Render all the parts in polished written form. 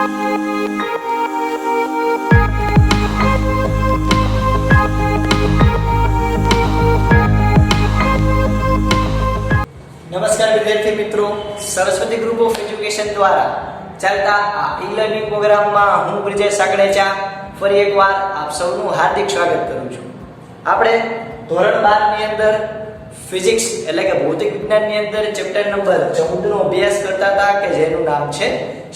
નમસ્કાર વિદ્યાર્થી મિત્રો, સરસ્વતી ગ્રુપ ઓફ એજ્યુકેશન દ્વારા ચાલતા આ ઈ-લર્નિંગ પ્રોગ્રામમાં હું બ્રિજેશ સાગડેચા ફરી એકવાર આપ સૌનું હાર્દિક સ્વાગત કરું છું. આપણે ધોરણ 12 ની અંદર ફિઝિક્સ એટલે કે ભૌતિક વિજ્ઞાનની અંદર ચેપ્ટર નંબર 14 નો અભ્યાસ કરતા હતા કે જેનું નામ છે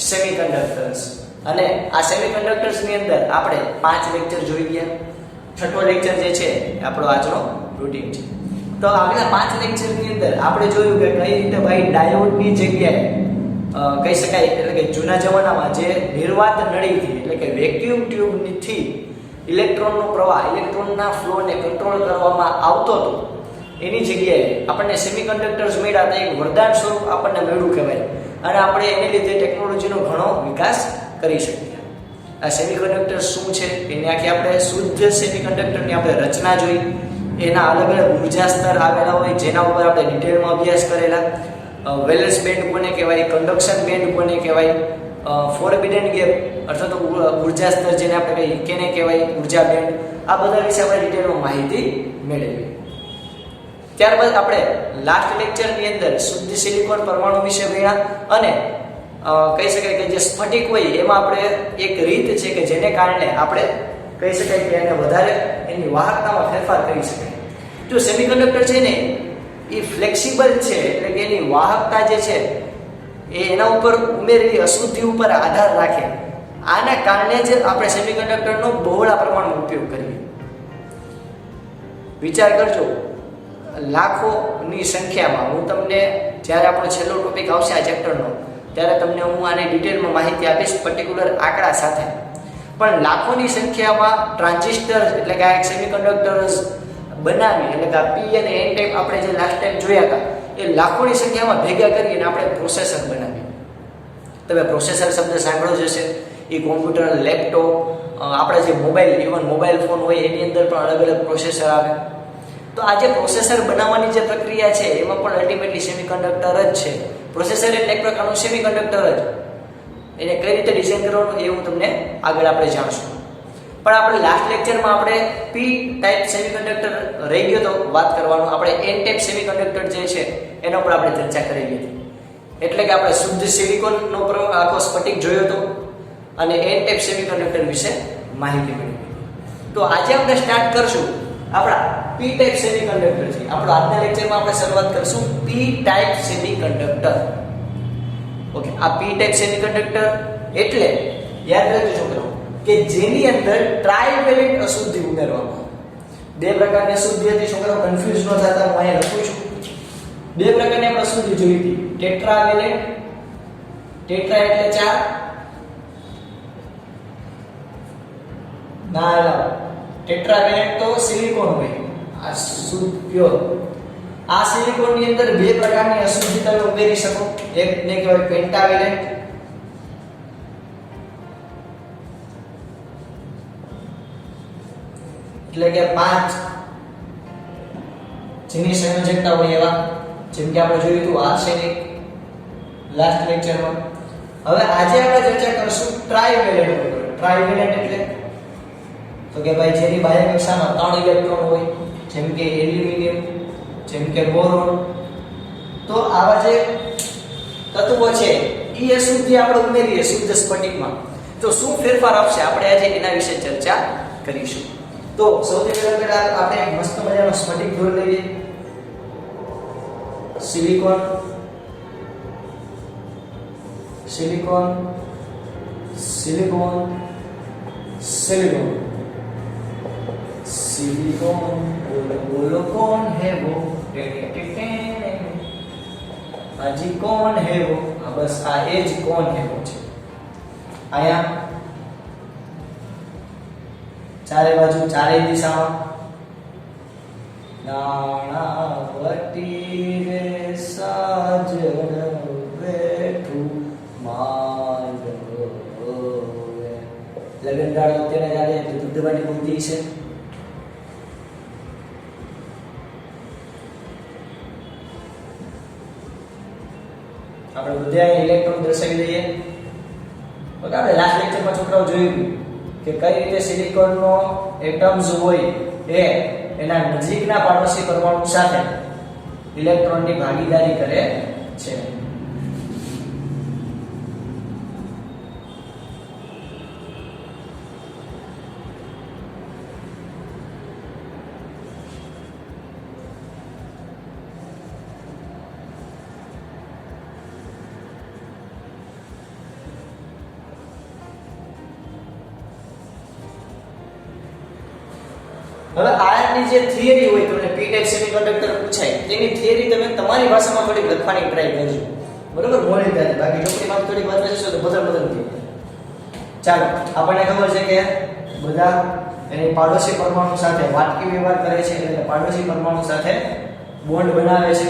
સેમિકન્ડક્ટર્સ. અને આ સેમિકન્ડક્ટર્સ ની અંદર આપણે 5 લેક્ચર જોઈ ગયા. છઠ્ઠો લેક્ચર જે છે આપણો આજનો રૂટીન છે. તો આગલા 5 લેક્ચર ની અંદર આપણે જોયું કે કઈ રીતે ભાઈ ડાયોડની જગ્યાએ કહી શકાય એટલે કે જૂના જમાનામાં જે નિર્વાત નળીથી એટલે કે વેક્યુમ ટ્યુબથી ઇલેક્ટ્રોનનો પ્રવાહ ઇલેક્ટ્રોનના ફ્લોને કંટ્રોલ કરવામાં આવતો હતો એની જગ્યાએ આપણને સેમિકન્ડક્ટર્સ મળ્યા હતા. એક વરદાન સ્વરૂપ આપણને મળ્યું કહેવાય અને આપણે એને લીધે ટેકનોલોજીનો ઘણો વિકાસ કરી શકીએ. આ સેમિકન્ડક્ટર શું છે એની આખી આપણે શુદ્ધ સેમિકન્ડક્ટરની આપણે રચના જોઈ, એના અલગ અલગ ઉર્જા સ્તર આવેલા હોય જેના ઉપર આપણે ડિટેલમાં અભ્યાસ કરેલા. વેલેન્સ બેન્ડ કોને કહેવાય, કન્ડક્શન બેન્ડ કોને કહેવાય, ફોરબિડન ગેપ અર્થાત ઉર્જા સ્તર જેને આપણે કહીએ કેને કહેવાય, ઉર્જા બેન્ડ, આ બધા વિશે આપણે ડિટેલમાં માહિતી મેળવી. ત્યારબાદ આપણે લાસ્ટ લેક્ચરની અંદર શુદ્ધ સિલિકોન પરમાણુ વિશે ભણ્યા અને કહી શકાય કે જે સ્ફટિક હોય એમાં આપણે એક રીત છે કે જેને કારણે આપણે કહી શકાય કે એને વધારે એની વાહકતામાં ફેરફાર કરી શકાય. જો સેમિકન્ડક્ટર છે ને એ ફ્લેક્સિબલ છે એટલે કે એની વાહકતા જે છે એ એના ઉપર ઉમેરેલી અશુદ્ધિ ઉપર આધાર રાખે. આના કારણે જ આપણે સેમિકન્ડક્ટરનો બહોળા પ્રમાણમાં ઉપયોગ કરીએ. વિચાર કરજો, લાખોની સંખ્યામાં હું તમને જ્યારે આપણો છેલ્લો ટોપિક આવશે આ ચેપ્ટરનો ત્યારે તમને હું આની ડિટેલમાં માહિતી આપીશ પર્ટિક્યુલર આંકડા સાથે. પણ લાખોની સંખ્યામાં ટ્રાન્ઝિસ્ટર એટલે કે આ સેમિકન્ડક્ટર્સ બનાવી એટલે કે પી અને એન ટાઈપ આપણે જે લાસ્ટ ટાઈમ જોયા હતા એ લાખોની સંખ્યામાં ભેગા કરીને આપણે પ્રોસેસર બનાવીએ. તમે પ્રોસેસર શબ્દ સાંભળ્યો જ હશે. એ કોમ્પ્યુટર, લેપટોપ, આપણા જે મોબાઈલ, ઇવન મોબાઈલ ફોન હોય એની અંદર પણ અલગ અલગ પ્રોસેસર આવે. તો આ જે પ્રોસેસર બનાવવાની જે પ્રક્રિયા છે એમાં પણ અલ્ટિમેટલી સેમિકન્ડક્ટર જ છે. પ્રોસેસર એટલે એક પ્રકારનું સેમિકન્ડક્ટર જ. એને કઈ રીતે ડિઝાઇન કરવાનું એ હું તમને આગળ આપણે જાણશું. પણ આપણે લાસ્ટ લેક્ચરમાં આપણે પી ટાઈપ સેમિકન્ડક્ટર રહી ગયો તો વાત કરવાનું. આપણે એન ટાઈપ સેમિકન્ડક્ટર જે છે એના ઉપર આપણે ચર્ચા કરી લીધી. એટલે કે આપણે શુદ્ધ સિલિકોનનો આખો સ્ફટિક જોયો હતો અને એન ટાઈપ સેમિકન્ડક્ટર વિશે માહિતી મળી. તો આજે આપણે સ્ટાર્ટ કરશું આપણા પી ટાઈપ સેમિકન્ડક્ટરથી. આપણો આજના લેક્ચરમાં આપણે શરૂઆત કરશું પી ટાઈપ સેમિકન્ડક્ટર. ઓકે, આ પી ટાઈપ સેમિકન્ડક્ટર એટલે યાદ રાખજો છોકરાઓ કે જેની અંદર ટ્રાઇવેલેન્ટ અશુદ્ધિ ઉમેરવામાં આવે. બે પ્રકારની અશુદ્ધિ હતી છોકરાઓ, કન્ફ્યુઝ ન થતા હું અહીંયા લખું છું. બે પ્રકારની આપણે અશુદ્ધિ જોઈ હતી. ટેટ્રાવેલેન્ટ, ટેટ્રા એટલે 4, ના એલા ટેટ્રાવેલેન્ટ તો સિલિકોન હોય, આ શુદ્ધ પ્યોર. આ સિલિકોન ની અંદર બે પ્રકારની અશુદ્ધિ તમે ઉમેરી શકો. એકને કહેવાય પેન્ટાવેલેન્ટ એટલે કે 5 જેની સંયોજકતા હોય એવા, જેમ કે આપણે જોયું હતું આર્સેનિક લાસ્ટ લેક્ચરમાં. હવે આજે આપણે ચર્ચા કરશું ટ્રાઇવેલેન્ટ ઉપર. ટ્રાઇવેલેન્ટ એટલે તો કે ભાઈ જેની બાહ્ય કક્ષામાં 3 ઇલેક્ટ્રોન હોય, જેમ કે એલ્યુમિનિયમ, જેમ કે બોરોન. તો આવા જે તત્વો છે એ અશુદ્ધિ આપણે ઉમેરીએ શુદ્ધ સ્ફટિકમાં તો શું ફેરફાર આપશે આપણે આજે એના વિશે ચર્ચા કરીશું. તો સૌથી પહેલા આપણે એક મસ્ત મજાનો સ્ફટિક દોરી લઈએ. Silicon, silicon, silicon, silicon, silicon बोलो कौन है वो, हाजी कौन है वो. बस आ एज कौन है वो છે. આયા ચારે બાજુ ચારે દિશામાં નાણાવટી રે સાજણ બેઠું મારો લગનગાળો તેને યાદે દુધવાની બુદ્ધિ છે. આપણે બધા ઇલેક્ટ્રોન દર્શાવી દઈએ. કે આપણે લાસ્ટ લેક્ચરમાં છોકરાઓ જોયું કે કઈ રીતે સિલિકોનનો એટમ્સ હોય એ એના નજીકના પાડોશી પરમાણુ સાથે ઇલેક્ટ્રોનની ભાગીદારી કરે છે. હવે આની જે થિયરી હોય તમને પી ટાઈપ સેમિકન્ડક્ટર પૂછાય તેની થિયરી તમે તમારી ભાષામાં થોડી લખવાની ટ્રાય કરજો, બરોબર? મોડી રીતે બાકી ચોપડીમાં થોડી વાત વાંચશો તો બદલ થઈ જાય. ચાલો, આપણને ખબર છે કે બધા એની પાડોશી પરમાણુ સાથે વાટકી વ્યવહાર કરે છે, એટલે પાડોશી પરમાણુ સાથે બોન્ડ બનાવે છે.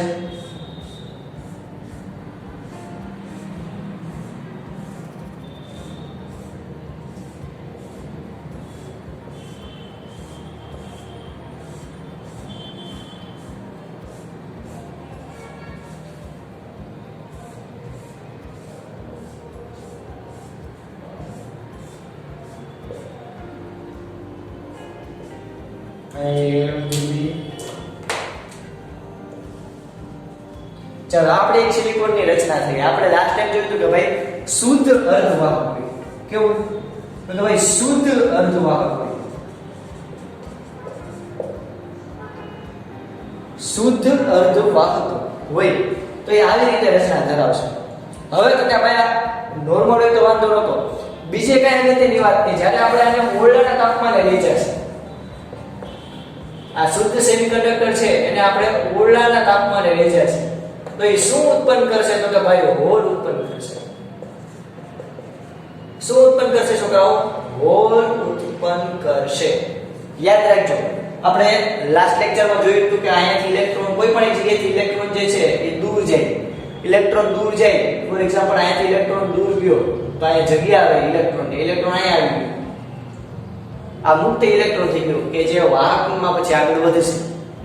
ચાલો, આપણે એક સિલિકોનની રચના થઈ. આપણે લાસ્ટ ટાઈમ જોયું હતું કે ભાઈ શુદ્ધ અર્ધવાહક હોય. કેવું? તો ભાઈ શુદ્ધ અર્ધવાહક હોય. શુદ્ધ અર્ધવાહક હોય તો એ આવી રીતે રચના ધરાવશે. હવે તો કે ભાઈ નોર્મલ હોય તો વાંધો નતો. બીજે કઈ અગત્યની વાત કે જ્યારે આપણે આને ઓરડાના તાપમાને લઈ જશે, આ શુદ્ધ સેમિકન્ડક્ટર છે એને આપણે ઓરડાના તાપમાને લઈ જશે તો એ શું ઉત્પન્ન કરશે? તો કે ભાઈ હોલ ઉત્પન્ન કરશે. શું ઉત્પન્ન કરશે છોકરાઓ? હોલ ઉત્પન્ન કરશે. યાદ રાખજો, આપણે લાસ્ટ લેક્ચરમાં જોયું હતું કે અહીંયાથી ઇલેક્ટ્રોન કોઈ પણ એક જગ્યાએથી ઇલેક્ટ્રોન જે છે એ દૂર જાય. ઇલેક્ટ્રોન દૂર જાય, ફોર એક્ઝામ્પલ અહીંયાથી ઇલેક્ટ્રોન દૂર ગયો તો અહીંયા જગ્યા આવે ઇલેક્ટ્રોનની, ઇલેક્ટ્રોન અહીંયા આવી ગયો. આ મુક્ત ઇલેક્ટ્રોન થઈ ગયું કે જે વાહકમાં પછી આગળ વધશે,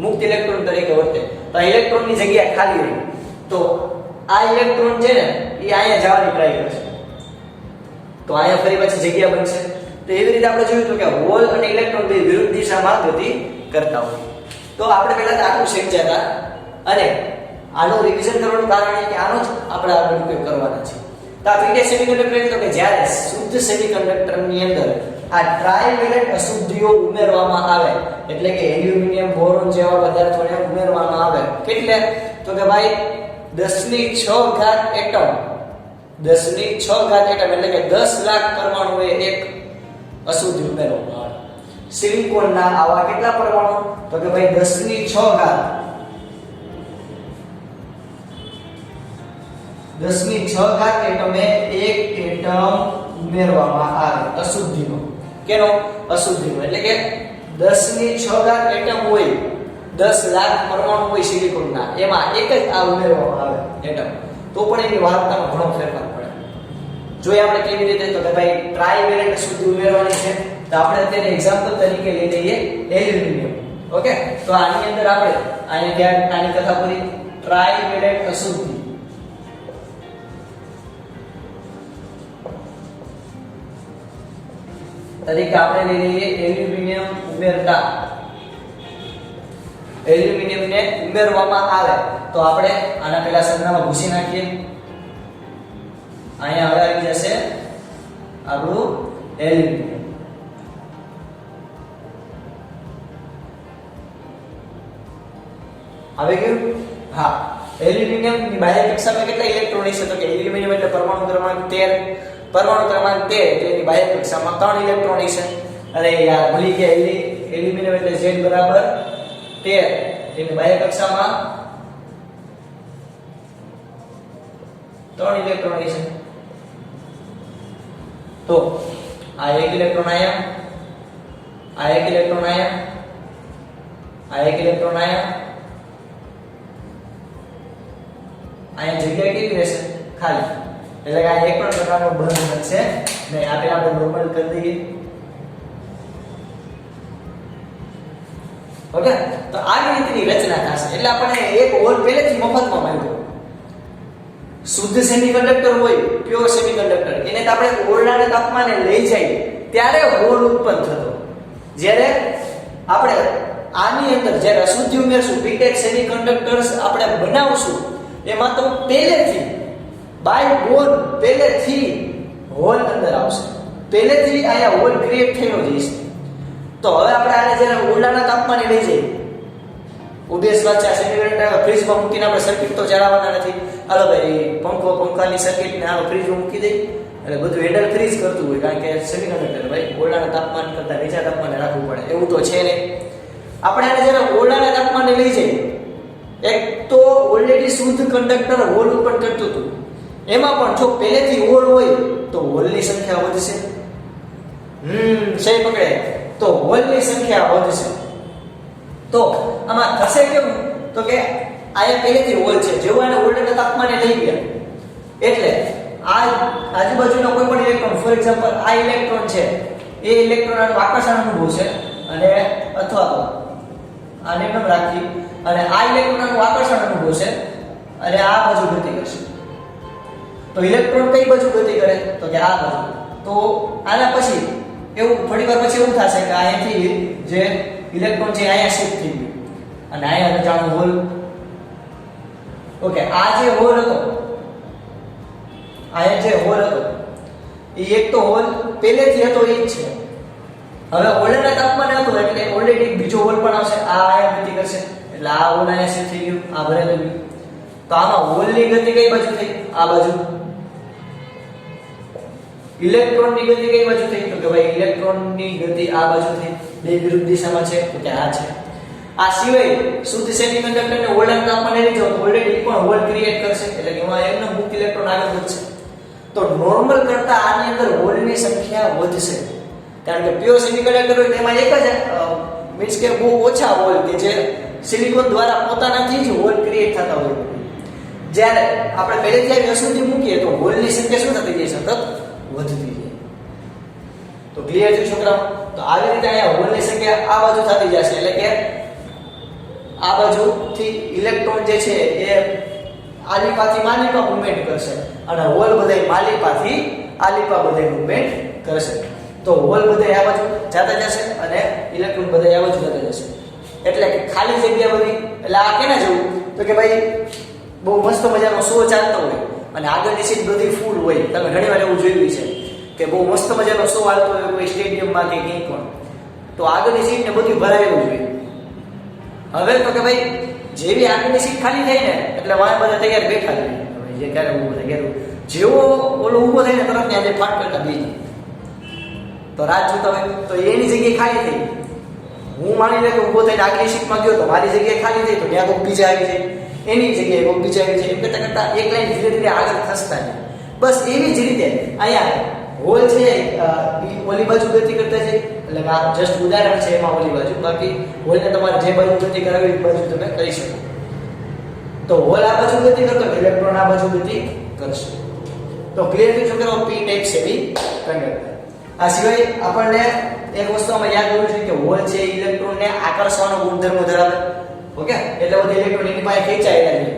મુક્ત ઇલેક્ટ્રોન તરીકે વર્તે. તો આ ઇલેક્ટ્રોનની જગ્યા ખાલી રહી તો આ ઇલેક્ટ્રોન છે ને એ અહીંયા જવાની ટ્રાય કરશે તો અહીંયા ફરી પાછી જગ્યા બનશે. તો એવી રીતે આપણે જોયું કે હોલ અને ઇલેક્ટ્રોન બે વિરુદ્ધ દિશામાં ગતિ કરતા હોય. તો આપણે પહેલા તો આટલું શીખ્યા હતા અને આનું રિવિઝન કરવાનું કારણ એ કે આનો જ આપણે આગળ ઉપયોગ કરવાના છે. તો આ પીટી સેમિકન્ડક્ટર એટલે કે જ્યારે શુદ્ધ સેમિકન્ડક્ટરની અંદર આ ટ્રાઇવેલેન્ટ અશુદ્ધિઓ ઉમેરવામાં આવે, એટલે કે એલ્યુમિનિયમ, બોરોન જેવા પદાર્થોને ઉમેરવામાં આવે. કેટલે? તો કે ભાઈ 10⁶ એટમ, 10⁶ એટમ એટલે કે 10 લાખ પરમાણુએ એક અશુદ્ધિ ઉમેરવામાં આવે. સિલિકોનના આવા કેટલા પરમાણુ? તો કે ભાઈ 10⁶ 10⁶ એટમે એક એટમ ઉમેરવામાં આવે અશુદ્ધિનો. કેનો? અશુદ્ધિનો. એટલે કે 10⁶ એટમ હોય, 10 લાખ પરમાણુ હોય સિલિકોનના, એમાં એક જ આ ઉમેરવામાં આવે એટમ, તો પણ એની વાહકતામાં ઘણો ફેરફાર પડે. જોઈએ આપણે કેવી રીતે? તો કે ભાઈ ટ્રાઇવેલેન્ટ અશુદ્ધિ ઉમેરવાની છે. તો આપણે અત્યારે એક્ઝામ્પલ તરીકે લઈ લઈએ એલ્યુમિનિયમ. ઓકે, તો આની અંદર આપણે આની કથા પૂરી. ટ્રાઇવેલેન્ટ અશુદ્ધિ તરીકે આપણે લઈ લઈએ એલ્યુમિનિયમ ઉમેરતા. એલ્યુમિનિયમને ઉમેરવામાં આવે તો આપણે આના પહેલા સંગ્રહમાં ભૂસી નાખીએ. અહીંયા હવે આવી જશે આપણું એલ્યુમિનિયમ. આવી ગયું? હા. એલ્યુમિનિયમની બાહ્ય કક્ષામાં કેટલા ઇલેક્ટ્રોન હશે? તો કે એલ્યુમિનિયમ એટલે પરમાણુ ક્રમાંક 13. પરમાણુ ક્રમાંક 13 એટલે એની બાહ્ય કક્ષામાં 3 ઇલેક્ટ્રોન હશે. અરે યાર ભૂલી ગયા, એલ્યુમિનિયમ એટલે Z બરાબર 13, એની બાહ્ય કક્ષામાં 3 ઇલેક્ટ્રોન હશે. તો આ એક ઇલેક્ટ્રોન આયા, આ એક ઇલેક્ટ્રોન આયા, આ એક ઇલેક્ટ્રોન આયા. અહીંયા જગ્યા કેવી રહેશે? ખાલી. એટલે કે આ એક પણ પ્રકારનો બંધ બનશે નહીં. આ પેલા આપણે નોર્મલ કરી દઈએ. ઓકે, તો આવી રીતની રચના થશે. એટલે આપણને એક હોલ પહેલેથી મફતમાં મળ્યો. શુદ્ધ સેમિકન્ડક્ટર હોય, પ્યોર સેમિકન્ડક્ટર, એને તો આપણે ઓરડાના તાપમાને લઈ જાય ત્યારે હોલ ઉત્પન્ન થતો. જ્યારે આપણે આની અંદર જ્યારે અશુદ્ધિ ઉમેરશું, પીટેક સેમિકન્ડક્ટર્સ આપણે બનાવશું, એમાં તો પહેલેથી બાય બોર્ન પહેલેથી હોલ અંદર આવશે, પહેલેથી આયા હોલ ક્રિએટ થયેલો જ છે. તો હવે આપણે આને જ્યારે ઓરડાના તાપમાને લઈ જઈએ, ઓબ્વિયસ વાત છે, આ સેમિકન્ડક્ટર ફ્રીજમાં મૂકીને આપણે સર્કિટ તો ચલાવવાના નથી. હાલો ભાઈ પંખાની સર્કિટને હાલો ફ્રીજમાં મૂકી દઈ એટલે બધું હેન્ડલ ફ્રીજ કરતું હોય, કારણ કે સેમિકન્ડક્ટર ભાઈ ઓરડાના તાપમાન કરતાં નીચા તાપમાને રાખવું પડે, એવું તો છે નહીં. આપણે આને જ્યારે ઓરડાના તાપમાને લઈ જઈએ, એક તો ઓલરેડી શુદ્ધ કંડક્ટર હોલ ઉત્પન્ન કરતું હતું, એમાં પણ જો પહેલેથી હોલ હોય તો હોલની સંખ્યા વધશે. સહી પકડે તો હોલની સંખ્યા વધશે. તો આમાં થશે કેવું, તો કે આયા પહેલેથી હોલ છે, જેવું આને ઓરડાના તાપમાને લઈ ગયા એટલે આ આજુબાજુના કોઈ પણ ઇલેક્ટ્રોન, ફોર એક્ઝામ્પલ આ ઇલેક્ટ્રોન છે, એ ઇલેક્ટ્રોન આનું આકર્ષણ અનુભવશે અને અથવા તો આને એમ રાખી અને આ ઇલેક્ટ્રોન આનું આકર્ષણ અનુભવશે અને આ બાજુ ગતિ કરશે. તો ઇલેક્ટ્રોન કઈ બાજુ ગતિ કરે, તો કે આ બાજુ. તો આના પછી એવું થોડી વાર પછી એવું થશે કે અહીંયાથી જે ઇલેક્ટ્રોન છે અહીંયા શિફ્ટ થઈ ગયું અને અહીંયા રચાણો હોલ. ઓકે, આ જે હોલ હતો, અહીંયા જે હોલ હતો એ એક તો હોલ પહેલેથી હતો એ જ છે. હવે ઓરડાના તાપમાને હતો એટલે ઓલરેડી બીજો હોલ પણ આવશે, આ અહીંયા ગતિ કરશે એટલે આ હોલ અહીંયા શિફ્ટ થઈ ગયું, આ ભરેલું ગયું. તો આમાં હોલની ગતિ કઈ બાજુ થઈ, આ બાજુ. ઇલેક્ટ્રોનની ગતિ કઈ બાજુ થઈ, તો કે ભાઈ ઇલેક્ટ્રોનની ગતિ આ બાજુ થઈ, બે વિરુદ્ધ દિશામાં છે, તો કે આ છે. આ સિવાય શુદ્ધ સેમિકન્ડક્ટરને ઓરડાના તાપમાને લઈ જાવ તો ઓલરેડી પણ હોલ ક્રિએટ કરશે એટલે કે એમાં એમનો મુક્ત ઇલેક્ટ્રોન આગળ વધશે. તો નોર્મલ કરતા આની અંદર હોલની સંખ્યા વધશે, કારણ કે પ્યોર સેમિકન્ડક્ટર હોય તેમાં એક જ મીન્સ કે બહુ ઓછા હોલ કે જે સિલિકોન દ્વારા પોતાનાથી જ હોલ ક્રિએટ થતા હોય. જ્યારે આપણે પહેલેથી આવી અશુદ્ધિ મૂકીએ તો હોલની સંખ્યા શું થતી જાય, સતત વધતી જાય. તો ક્લિયર છે છોકરાઓ? તો આવી રીતે અહીંયા હોલની સંખ્યા આ બાજુ થતી જશે એટલે કે આ બાજુથી ઇલેક્ટ્રોન જે છે એ આલિપાથી માલિપા મૂવમેન્ટ કરશે અને હોલ બધાય માલિપાથી આલિપા બધાય મૂવમેન્ટ કરશે. તો હોલ બધાય આ બાજુ જતા જશે અને ઇલેક્ટ્રોન બધાય આ બાજુ જતા જશે. એટલે કે ખાલી જગ્યા બધી, એટલે આ કેના જેવું, તો કે ભાઈ બહુ મસ્ત મજાનો શો ચાલતો હોય અને આગળની સીટ બધી ફૂલ હોય. તમે ઘણીવાર એવું જોયું છે કે બહુ મસ્ત મજાનો શો ચાલતો હોય કોઈ સ્ટેડિયમમાં કે ક્યાંય પણ, તો આગળની સીટને બધી ભરાયેલું જોઈએ. હવે તો કે ભાઈ જેવી આગળની સીટ ખાલી થઈ ને એટલે વાય બધા તૈયાર બેઠા છે, જે ક્યારે ઊભો થાય ક્યારે જેવો ઓલો ઊભો થાય ને તરત ને આજે ફાટ કરતા બીજી તો રાત જોતા હોય તો એની જગ્યાએ ખાલી થઈ. હું માની લે કે ઊભો થઈને આગલી સીટમાં ગયો તો મારી જગ્યાએ ખાલી થઈ તો ત્યાં કોઈ બીજા આવી જાય, એની જગ્યાએ કોઈ બીજા આવી જાય, એમ કરતા કરતા એક લાઈન ધીરે ધીરે આગળ ખસતા જાય. બસ એવી જ રીતે અહીંયા હોલ છે ઓલી બાજુ ગતિ કરતા છે એટલે આ જસ્ટ ઉદાહરણ છે એમાં ઓલી બાજુ, બાકી હોલને તમારે જે બાજુ ગતિ કરાવી એ બાજુ તમે કરી શકો. તો હોલ આ બાજુ ગતિ કરતો ઇલેક્ટ્રોન આ બાજુ ગતિ કરશે. તો ક્લિયર થઈ છોકરાઓ પી ટાઈપ સેમિકન્ડક્ટર. આ સિવાય આપણને એક વસ્તુ આમાં યાદ રાખવું જોઈએ કે હોલ છે ઇલેક્ટ્રોનને આકર્ષવાનો ગુણધર્મ ધરાવે. ઓકે, એટલે બધા ઇલેક્ટ્રોન એની પાસે ખેંચાયેલા છે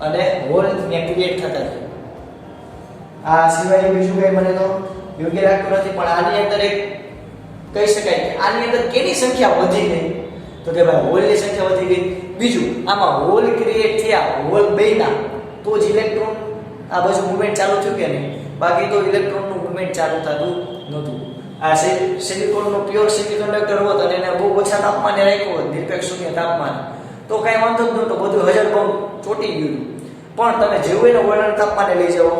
અને હોલ ને ક્રિએટ થતા છે. આ સિવાય બીજું કઈ મને તો યોગ્ય લાગતું નથી, પણ આની અંદર એક કહી શકાય કે આની અંદર કેની સંખ્યા વધી ગઈ, તો કે ભાઈ હોલની સંખ્યા વધી ગઈ. બીજું આમાં હોલ ક્રિએટ થયા, હોલ બન્યા તો જ ઇલેક્ટ્રોન આ બાજુ મૂવમેન્ટ ચાલુ થયું કે નહીં, બાકી તો ઇલેક્ટ્રોનનું મૂવમેન્ટ ચાલુ થતું નહોતું. આ સિલિકોનનો પ્યોર સેમિકન્ડક્ટર હોત અને એને બહુ ઓછા તાપમાને રાખ્યો હોત, નિરપેક્ષ શૂન્ય તાપમાન, તો કાંઈ વાંધો જ નહોતો, બધું હજાર બમ ચોટી ગયું. પણ તમે જેવું એને ઓરડાના તાપમાને લઈ જાઓ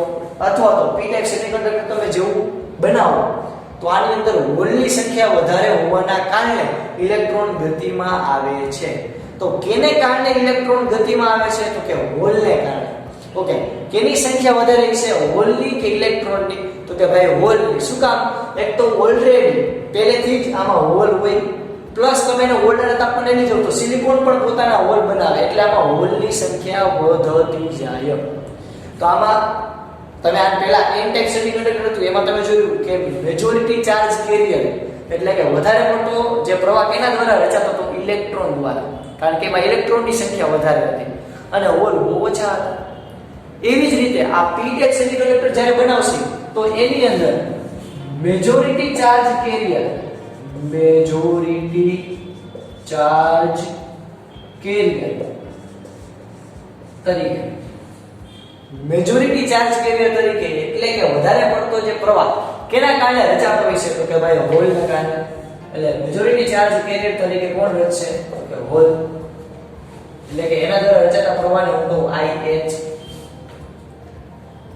અથવા તો પી ટાઈપ સેમિકન્ડક્ટર તમે જેવું બનાવો તો આની અંદર હોલની સંખ્યા વધારે હોવાના કારણે ઇલેક્ટ્રોન ગતિમાં આવે છે. તો કેને કારણે ઇલેક્ટ્રોન ગતિમાં આવે છે, તો કે હોલને કારણે. ઓકે, કેની સંખ્યા વધારે છે, હોલની કે ઇલેક્ટ્રોનની, તો કે ભાઈ હોલની. શું કામ? એક તો ઓલરેડી પહેલેથી જ આમાં હોલ હોય, પ્લસ તમે એને ઓરડાના તાપમાને લઈ જાઓ તો સિલિકોન પણ પોતાના હોલ બનાવે એટલે આમાં હોલની સંખ્યા વધતી જાય. તો આમાં તમે આ પહેલા એન ટાઈપ સેમિકન્ડક્ટર હતું એમાં તમે જોયું કે મેજોરિટી ચાર્જ કેરિયર એટલે કે વધારે પડતો જે પ્રવાહ કેના દ્વારા રચાતો હતો, ઇલેક્ટ્રોન દ્વારા, કારણ કે એમાં ઇલેક્ટ્રોનની સંખ્યા વધારે હતી અને હોલ બહુ ઓછા હતા. એવી જ રીતે આ p ટાઈપ સેમિકન્ડક્ટર જ્યારે બનાવશે તો એની અંદર મેજોરિટી ચાર્જ કેરિયર તરીકે મેજોરિટી ચાર્જ કેરિયર તરીકે એટલે કે વધારે પડતો જે પ્રવાહ કેના કારણે રચાતો હોય છે તો કે ભાઈ હોલના કારણે. એટલે મેજોરિટી ચાર્જ કેરિયર તરીકે કોણ રચશે તો કે હોલ. એટલે કે એના દ્વારા રચાતા પ્રવાહની ઊંડાઈ IH.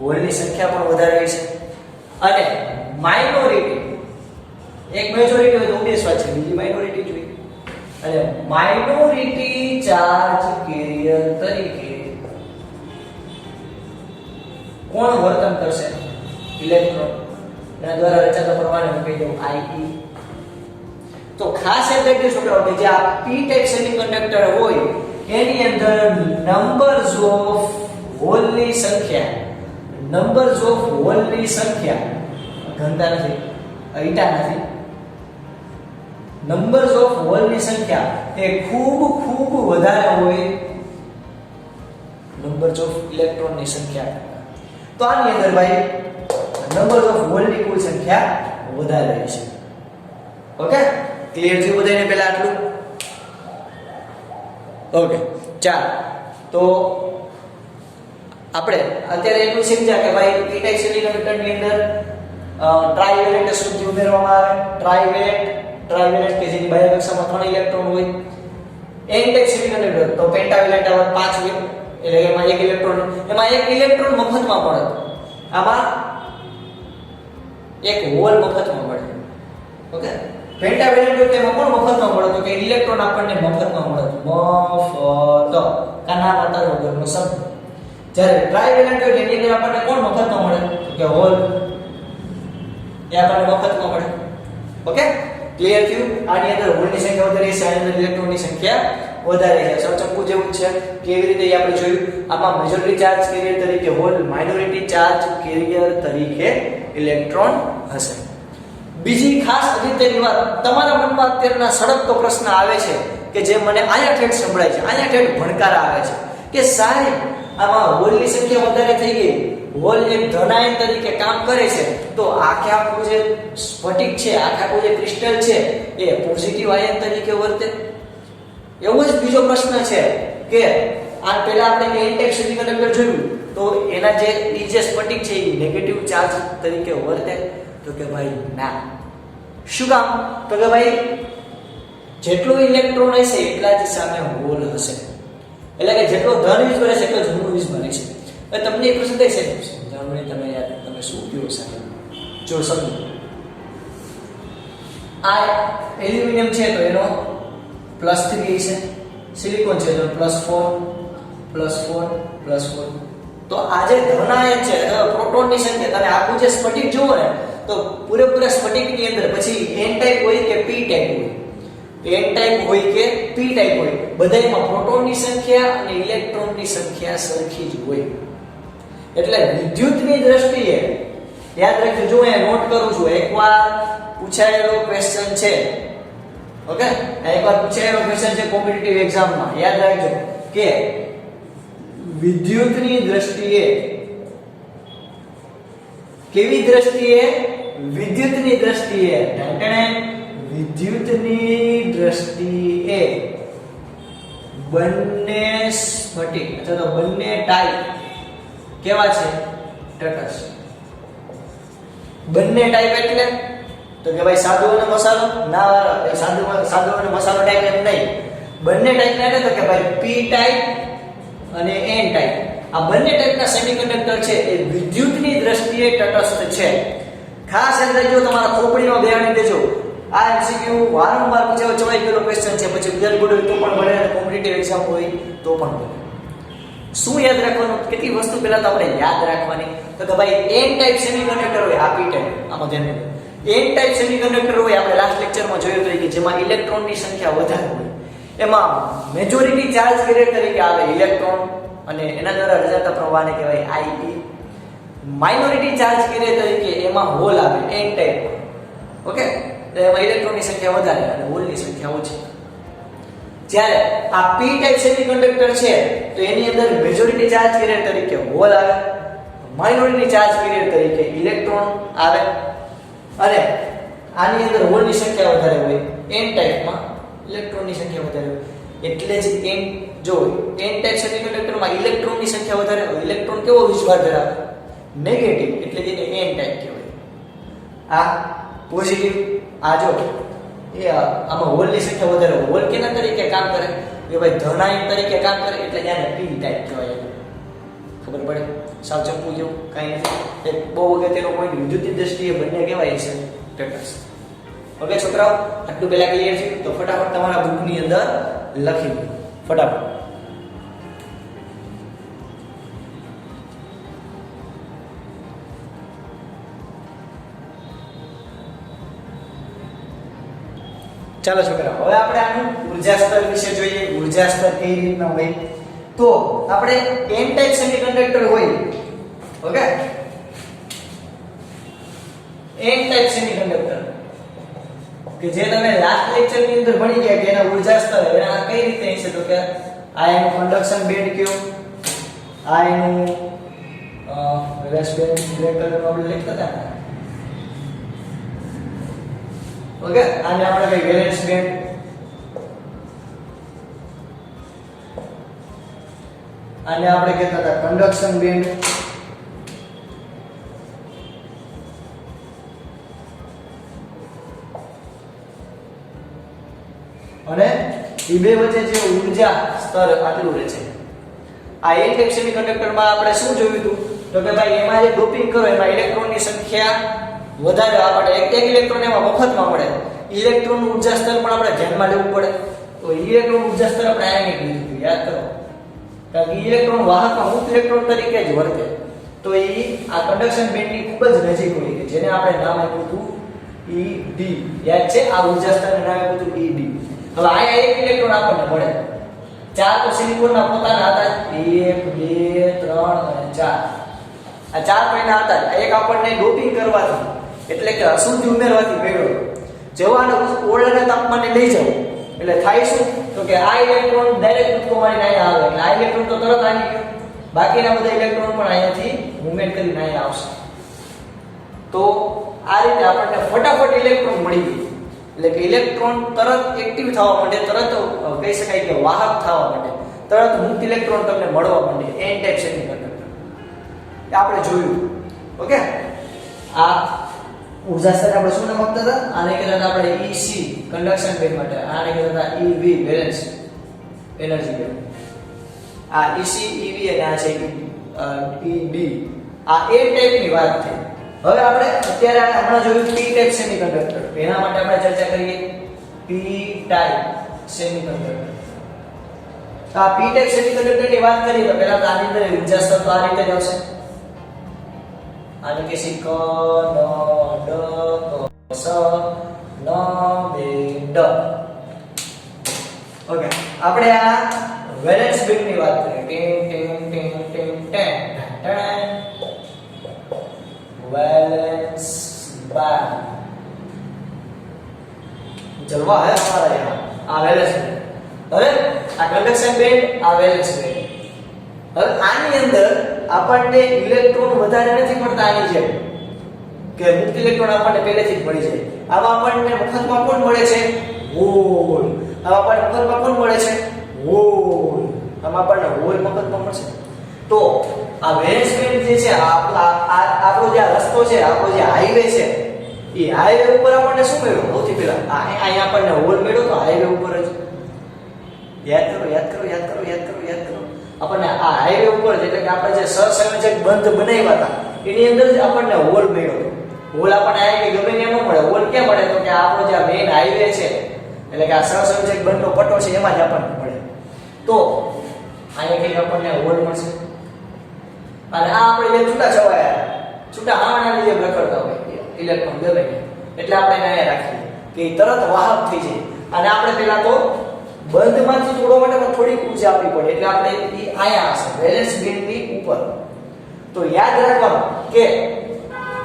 હોલની સંખ્યા પણ વધારે હોય છે. અને માઇનોરિટી એક મેજોરિટી હોય તો obvious વાત છે, બીજી માઇનોરિટી જોઈએ. અને માઇનોરિટી ચાર્જ કેરિયર તરીકે કોણ વર્તન કરશે ઇલેક્ટ્રોન એના દ્વારા રચાતા પ્રવાહને હું કહી દઉં IE. તો ખાસ યાદ રાખજો છોકરાઓ કે જે આ p ટાઈપ સેમિકન્ડક્ટર હોય એની અંદર નંબર્સ ઓફ હોલની સંખ્યા ઘનતા નથી, ઈટા નથી, નંબર્સ ઓફ હોલની સંખ્યા એ ખૂબ વધારે હોય નંબર્સ ઓફ ઇલેક્ટ્રોનની સંખ્યા. તો આની અંદર ભાઈ નંબર્સ ઓફ હોલની કુલ સંખ્યા વધારે છે. ઓકે, ક્લિયર થયું બધાને પહેલા આટલું? ઓકે, ચાલો તો આપણે અત્યારે એટલું સમજ્યા કે ભાઈ p ટાઈપ સેમિકન્ડક્ટરની અંદર ટ્રાઇવેલેન્ટ શુદ્ધિ ઉમેરવામાં આવે. ટ્રાઇવેલેન્ટ કે જેની બાહ્ય કક્ષામાં 3 ઇલેક્ટ્રોન હોય. n ટાઈપ સેમિકન્ડક્ટર તો પેન્ટાવેલેન્ટ આવે 5 હોય. એટલે એમાં એક ઇલેક્ટ્રોન મફતમાં મળે. આમાં એક હોલ મફતમાં મળે. ઓકે, પેન્ટાવેલેન્ટ હોય તેમાં કોણ મફતમાં મળે તો કે ઇલેક્ટ્રોન આપણને મફતમાં મળે. મફત કાના માતા વગરનો શબ્દ. જ્યારે ટ્રાઇવેલેન્ટ હોય એની અંદર આપણને કોણ મફતમાં મળે તો કે હોલ, એ આપણને મફતમાં મળે. ઓકે, ક્લિયર થયું? આની અંદર હોલની સંખ્યા વધારે છે, આની અંદર ઇલેક્ટ્રોનની સંખ્યા વધારે છે. સમચંપુ જેવું છે. કેવી રીતે એ આપણે જોયું. આમાં મેજોરિટી ચાર્જ કેરિયર તરીકે હોલ, માઇનોરિટી ચાર્જ કેરિયર તરીકે ઇલેક્ટ્રોન હશે. બીજી ખાસ અગત્યની વાત, તમારા મનમાં અત્યારના સળગતો પ્રશ્ન આવે છે કે જે મને આયા ઠેઠ સંભળાય છે, આયા ઠેઠ ભણકાર આવે છે કે સાહેબ આમાં હોલની સંખ્યા વધારે થઈ ગઈ, હોલ એક ધનાયન તરીકે કામ કરે છે, તો આખે આખું જે સ્ફટિક છે, આખું જે ક્રિસ્ટલ છે એ પોઝિટિવ આયન તરીકે વર્તે. એવો જ બીજો પ્રશ્ન છે કે આ પહેલા આપણે n ટાઈપ સેમિકન્ડક્ટર જોયું તો એના જે સ્ફટિક છે એ નેગેટિવ ચાર્જ તરીકે વર્તે તો કે ભાઈ ના. શું કામ તો કે ભાઈ જેટલો ઇલેક્ટ્રોન હશે એટલા જ સામે હોલ હશે. એટલે કે જેટલો ધન યુઝ કરે છે એટલો જ ઋણ યુઝ કરે છે. હવે તમને એક પ્રશ્ન થાય છે જાણવાની તમે યાર તમે શું કહો સાહેબ? જો સમજો આ એલ્યુમિનિયમ છે તો એનો +3 છે, સિલિકોન છે તો +4 તો આ જે ધનાયન છે પ્રોટોનની સંખ્યા તમે આખું જે સ્ફટિક જુઓ ને તો પૂરેપૂરા સ્ફટિકની અંદર પછી n ટાઈપ હોય કે p ટાઈપ હોય, n ટાઈપ હોય કે p ટાઈપ હોય, બધાયમાં પ્રોટોનની સંખ્યા અને ઇલેક્ટ્રોનની સંખ્યા સરખી જ હોય. એટલે વિદ્યુતની દ્રષ્ટિએ યાદ રાખજો. જો અહીંયા નોટ કરું છું, એકવાર પૂછાયેલો ક્વેશ્ચન છે. ઓકે, એકવાર પૂછાયેલો ક્વેશ્ચન છે કોમ્પિટિટિવ એક્ઝામમાં. યાદ રાખજો કે વિદ્યુતની દ્રષ્ટિએ કેવી દ્રષ્ટિએ? વિદ્યુતની દ્રષ્ટિએ બંને સ્ફટિક અથવા તો બંને ટાઈપ કેવા છે? તટસ્થ. બંને ટાઈપ એટલે તો કે ભાઈ સાદો અને મસાલો ના વાળા, સાદો અને મસાલો ટાઈપ એમ નહીં. બંને ટાઈપ એટલે તો કે ભાઈ p ટાઈપ અને n ટાઈપ. આ બંને ટાઈપના સેમિકન્ડક્ટર છે એ વિદ્યુતની દ્રષ્ટિએ તટસ્થ છે. ખાસ યાદ રાખજો, તમારા ખોપડીમાં બેહાડી દેજો. આ એમસીક્યુ વારંવાર પૂછાઈ ગયેલો ક્વેશ્ચન છે. પછી રિઝલ્ટ બોર્ડ હોય તો પણ ભણે અને કોમ્પિટિટિવ એક્ઝામ હોય તો પણ ભણે. શું યાદ રાખવાનું? કેટલી વસ્તુ પહેલા તો આપણે યાદ રાખવાની તો કે ભાઈ n ટાઈપ સેમિકન્ડક્ટર હોય, આ p ટાઈપ. આમાં ધ્યાન રાખજો. n ટાઈપ સેમિકન્ડક્ટર હોય, આપણે લાસ્ટ લેક્ચરમાં જોયું હતું કે જેમાં ઇલેક્ટ્રોનની સંખ્યા વધારે હોય, એમાં મેજોરિટી ચાર્જ કેરિયર તરીકે આવે ઇલેક્ટ્રોન અને એના દ્વારા રચાતા પ્રવાહને કહેવાય IE. માઇનોરિટી ચાર્જ કેરિયર તરીકે એમાં હોલ આવે, n ટાઈપ. ઓકે, એમાં ઇલેક્ટ્રોનની સંખ્યા વધારે અને હોલની સંખ્યા ઓછી. જ્યારે આ p ટાઈપ સેમિકન્ડક્ટર છે તો એની અંદર મેજોરિટી ચાર્જ કેરિયર તરીકે હોલ આવે, માઇનોરિટી ચાર્જ કેરિયર તરીકે ઇલેક્ટ્રોન આવે અને આની અંદર હોલની સંખ્યા વધારે હોય, n ટાઈપમાં ઇલેક્ટ્રોનની સંખ્યા વધારે હોય. એટલે જ n જો n ટાઈપ સેમિકન્ડક્ટરમાં ઇલેક્ટ્રોનની સંખ્યા વધારે હોય. ઇલેક્ટ્રોન કેવો વિસ્ભાર ધરાવે? નેગેટિવ, એટલે જેને n ટાઈપ કહેવાય. આ પોઝિટિવ, આ જો એ આમાં હોલની સંખ્યા વધારે હોય. હોલ કેના તરીકે કામ કરે? કે ભાઈ ધનાયન તરીકે કામ કરે, એટલે એને p ટાઈપ કહેવાય. ખબર પડે? સાવ ચંપુ જેવું કાંઈ નથી. એક બહુ અગત્યનો પોઈન્ટ વિદ્યુતની દ્રષ્ટિએ બંને કહેવાય છે તટસ્થ. ઓકે છોકરાઓ, આટલું પહેલા ક્લિયર છે? તો ફટાફટ તમારા બુકની અંદર લખી દો ફટાફટ. ચાલો છોકરાઓ, હવે આપણે આનું ઊર્જા સ્તર વિશે જોઈએ. ઊર્જા સ્તર કેવી રીતના હોય? તો આપણે n ટાઈપ સેમિકન્ડક્ટર હોય, ઓકે, n ટાઈપ સેમિકન્ડક્ટર કે જે તમે લાસ્ટ લેક્ચર ની અંદર ભણી ગયા કે એના ઊર્જા સ્તર એના કઈ રીતે હશે? તો કે આ એનું કન્ડક્શન બેન્ડ કયો, આ એનું વેલેન્સ બેન્ડ બ્લેક કલર માં આપણે લખતા હતા, ઓકે, આને આપણે કઈ વેલેન્સ બેન્ડ, આને આપણે કહેતા હતા કન્ડક્શન બેન્ડ, અને એ બે વચ્ચે જે ઊર્જા સ્તર આટલું રહે છે. આ n ટાઈપ સેમિકન્ડક્ટરમાં આપણે શું જોયું હતું? તો કે ભાઈ એમાં જે ડોપિંગ કરો એમાં ઇલેક્ટ્રોનની સંખ્યા વધારે આપણે એક ઇલેક્ટ્રોન એમાં મફતમાં મળે. ઇલેક્ટ્રોનનું ઊર્જા સ્તર પણ આપણે ધ્યાનમાં લેવું પડે. તો ઇલેક્ટ્રોન ઊર્જા સ્તર આપણે આયનિક લીધું હતું, યાદ કરો. કારણ કે ઇલેક્ટ્રોન વાહકમાં મુક્ત ઇલેક્ટ્રોન તરીકે જ વર્તે. તો એ આ કન્ડક્શન બેન્ડની ખૂબ જ નજીક હોય કે જેને આપણે નામ આપ્યું હતું ED. યાદ છે? આ ઊર્જા સ્તરનું નામ આપ્યું હતું ED. હવે આયા એક ઇલેક્ટ્રોન આપણને મળે. ચાર તો સિલિકોનના પોતાના હતા, 1 2 3 અને 4. આ ચાર પૈના હતા. એક આપણને ડોપિંગ કરવાથી એટલે કે અશુદ્ધિ ઉમેરવાથી મેળવ્યો. જેવો આને ઓરડાના તાપમાને લઈ જાવ એટલે થાય શું? તો કે આ ઇલેક્ટ્રોન ડાયરેક્ટ કૂદકો મારીને અહીંયા આવે એટલે આ ઇલેક્ટ્રોન તો તરત આવી ગયો. બાકીના બધા ઇલેક્ટ્રોન પણ અહીંયાથી મૂવમેન્ટ કરીને અહીંયા આવશે. તો આ રીતે આપણને ફટાફટ ઇલેક્ટ્રોન મળી ગયું. એટલે કે ઇલેક્ટ્રોન તરત એક્ટિવ થવા માંડે, તરત કહી શકાય કે વાહક થવા માંડે, તરત મુક્ત ઇલેક્ટ્રોન તમને મળવા માંડે. n ટાઈપ સેમિકન્ડક્ટર આપણે જોયું, ઓકે. આ ઊર્જા સ્તર આપણે શું નામ આપતા હતા? આને કહેતા હતા આપણે EC કન્ડક્શન બેન્ડ માટે, આને કહેતા હતા EV વેલેન્સ એનર્જી બેન્ડ. આ EC EV અને આ છે ED. આ a ટાઈપની વાત થઈ. હવે આપણે અત્યારે હમણાં જોયું p ટાઈપ સેમિકન્ડક્ટર. એના માટે આપણે ચર્ચા કરીએ p ટાઈપ સેમિકન્ડક્ટર. આ p ટાઈપ સેમિકન્ડક્ટરની વાત કરીએ તો પહેલા તો આની અંદર ઊર્જા સ્તર તો આ રીતે જ આવશે. આને કે સી ક ન ડ ક સ ન બે ડ. ઓકે, આપણે આ વેલેન્સ બેન્ડની વાત કરીએ. ટેમ ટેમ ટેમ ટેમ ટેમ वैलेंस बैंड जलवा है हमारा यहाँ. आ वैलेंस बैंड. હવે આ કન્ડક્શન બેન્ડ, આ વેલેન્સ બેન્ડ. હવે આની અંદર આપણને ઇલેક્ટ્રોન વધારે નથી મળતા આની જેમ કે મુક્ત ઇલેક્ટ્રોન આપણને પહેલેથી જ મળી જાય. આમાં આપણને મફતમાં કોણ મળે છે? હોલ. આમાં આપણને મફતમાં કોણ મળે છે? હોલ. આમાં આપણને હોલ મફતમાં મળશે. તો આ વેલેન્સ બેન્ડ જે છે આપણો જે રસ્તો છે, આપણો જે હાઈવે છે, એ હાઈવે ઉપર આપણને શું મળ્યું? સૌથી પહેલા અહીંયા આપણને હોલ મળ્યો. તો હાઈવે ઉપર જ યાદ કરો આપણને આ હાઈવે ઉપર એટલે કે આપણે જે સહસંયોજક બંધ બનાવ્યા હતા એની અંદર જ આપણને હોલ મળ્યો. હોલ આપણને હાઈવે ગમે ને એમાં મળે. હોલ ક્યાં મળે? તો કે આપણો જે મેઇન હાઈવે છે એટલે કે આ સહસંયોજક બંધનો પટ્ટો છે એમાં જ આપણને મળે. તો અહીંયા કંઈક આપણને હોલ મળશે. અને આ આપણે જે છૂટા હાવાના લીધે રખડતા હોય ઇલેક્ટ્રોન ગમે એટલે આપણે એને અહીંયા રાખીએ કે તરત વાહક થઈ જાય. અને આપણે પહેલા તો બંધમાંથી થોડો માટે થોડીક ઊર્જા આપવી પડે એટલે આપણે અહીંયા હશે વેલેન્સ બેન્ડની ઉપર. તો યાદ રાખવાનું કે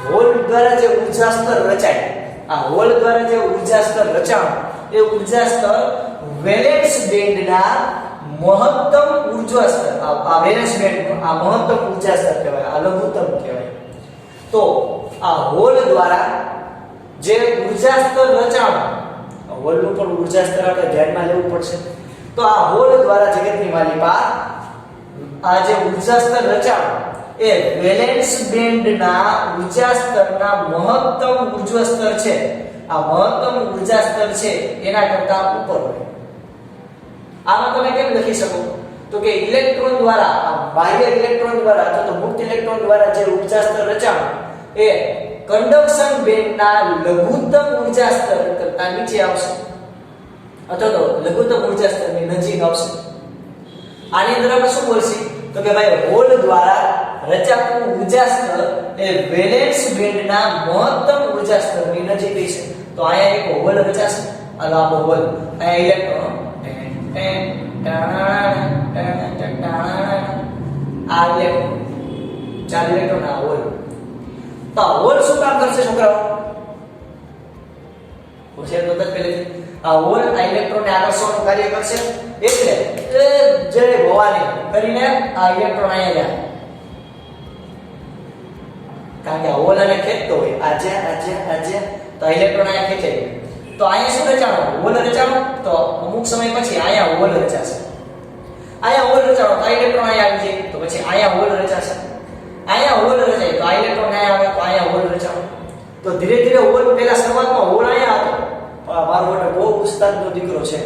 હોલ દ્વારા જે ઊર્જા સ્તર રચાય, આ હોલ દ્વારા જે ઊર્જા સ્તર રચાણું એ ઉર્જા સ્તર વેલેન્સ બેન્ડના મહત્તમ ઉર્જા સ્તર, આ વેલેન્સ બેન્ડનું આ મહત્તમ ઉર્જા સ્તર કહેવાય, આ લઘુત્તમ કહેવાય. તો આ હોલ દ્વારા જે ઉર્જા સ્તર રચાણું, હોલનું પણ ઉર્જા સ્તર આપણે ધ્યાનમાં લેવું પડશે. તો આ હોલ દ્વારા જગતની માલિકા આ જે ઉર્જા સ્તર રચાણું એ વેલેન્સ બેન્ડના ઉર્જા સ્તરના મહત્તમ ઉર્જા સ્તર છે, આ મહત્તમ ઉર્જા સ્તર છે એના કરતા ઉપર હોય. આમાં તમે કેમ લખી શકો? તો કે ઇલેક્ટ્રોન દ્વારા, આ બાહ્ય ઇલેક્ટ્રોન દ્વારા અથવા તો મુક્ત ઇલેક્ટ્રોન દ્વારા જે ઉર્જા સ્તર રચાણું એ કન્ડક્શન બેન્ડના લઘુત્તમ ઉર્જા સ્તર કરતા નીચે આવશે અથવા તો લઘુત્તમ ઉર્જા સ્તરની નજીક આવશે. આની અંદર આપણે શું બોલશી? તો કે ભાઈ હોલ દ્વારા રચાતું ઉર્જા સ્તર એ વેલેન્સ બેન્ડના મહત્તમ ઉર્જા સ્તરની નજીક છે. તો અહીંયા એક હોલ રચાશે, આ લાંબો હોલ, અહીંયા ઇલેક્ટ્રોન આ ઇલેક્ટ્રોન, ચાર ઇલેક્ટ્રોન આ હોલ. તો આ હોલ શું કામ કરશે છોકરાઓ? હોશિયાર તો પહેલેથી આ હોલ આ ઇલેક્ટ્રોનને આકર્ષવાનું કાર્ય કરશે. એટલે જય ભવાની કરીને આ ઇલેક્ટ્રોન અહીંયા જાય, કારણ કે હોલ આને ખેંચતો હોય, આજે તો ઇલેક્ટ્રોન અહીંયા ખેંચાય. તો અહીંયા શું રચાણો? હોલ રચાણો. તો અમુક સમય પછી અહીંયા હોલ રચાશે, અહીંયા હોલ રચાણો તો આ ઇલેક્ટ્રોન અહીંયા આવી જાય, તો પછી અહીંયા હોલ રચાશે, અહીંયા હોલ રચાય તો આ ઇલેક્ટ્રોન અહીંયા આવે, તો અહીંયા હોલ રચાણો. તો ધીરે ધીરે હોલ, પહેલા શરૂઆતમાં હોલ અહીંયા હતો, મારો મોટો બહુ ઉસ્તાદનો દીકરો છે,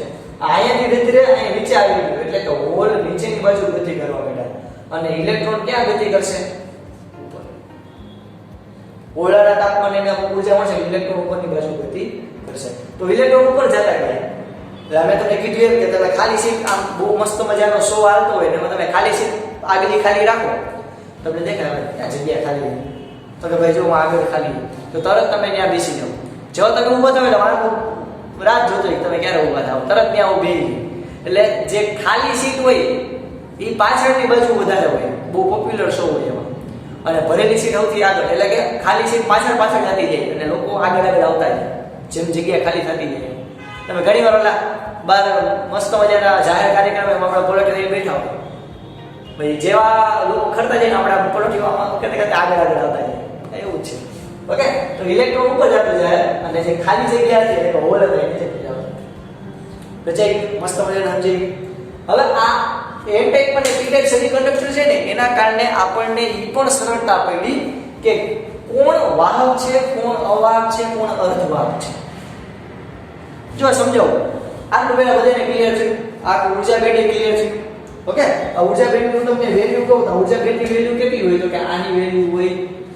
અહીંયા ધીરે ધીરે અહીંયા નીચે આવી ગયો, એટલે કે હોલ નીચેની બાજુ ગતિ કરવા માંડ્યા અને ઇલેક્ટ્રોન ક્યાં ગતિ કરશે? ઉપર. હોલના તાપમાને એને ઊર્જા મળશે, ઇલેક્ટ્રોન ઉપરની બાજુ ગતિ કરશે. તો ઇલેક્ટ્રોન ઉપર જતા ગયા. એટલે અમે તમને કીધું એમ કે તમે ખાલી સીટ, આમ બહુ મસ્ત મજાનો શો હાલતો હોય ને તમે ખાલી સીટ આગળની ખાલી રાખો, તમને દેખાય આ જગ્યા ખાલી, તો કે ભાઈ જો હું આગળ ખાલી, તો તરત તમે ત્યાં બેસી જાઓ. જો તમે ઊભા થાવ એટલે મારો રાત જોતો તમે ક્યારે ઊભા થાવ, તરત ત્યાં હું બેસી. એટલે જે ખાલી સીટ હોય એ પાછળની બાજુ વધારે હોય, બહુ પોપ્યુલર શો હોય એમાં, અને ભરેલી સીટ સૌથી આગળ, એટલે કે ખાલી સીટ પાછળ પાછળ થતી જાય અને લોકો આગળ આગળ આવતા જાય જેમ જગ્યા ખાલી થતી જાય. તમે ઘણી વાર ઓલા બહાર મસ્ત મજાના જાહેર કાર્યક્રમમાં આપણે પોલિટિકલ બેઠા હોય, ભાઈ જેવા લોકો ખરતા જાય ને આપણે પોલિટિકલમાં કરતા કરતા આગળ આગળ આવતા જાય, એવું જ છે. ઓકે, તો ઇલેક્ટ્રોન ઉપર જતો જાય અને જે ખાલી જગ્યા છે એ હોલ હતી નીચે જાવ. બચાઈ મસ્ત મજાને સમજી. હવે આ એન ટાઈપ અને પી ટાઈપ સેમિકન્ડક્ટર છે ને એના કારણે આપણને એ પણ સરળતા પડી કે કોણ વાહક છે, કોણ અવાહક છે, કોણ અર્ધવાહક છે. જો સમજાવો, આટલું પહેલા બધાને ક્લિયર છે, આ ઊર્જા બેન્ડ ક્લિયર છે. ઓકે, આ ઊર્જા બેન્ડનું તમને વેલ્યુ કહું તો ઊર્જા બેન્ડની વેલ્યુ કેટલી હોય? તો કે આની વેલ્યુ હોય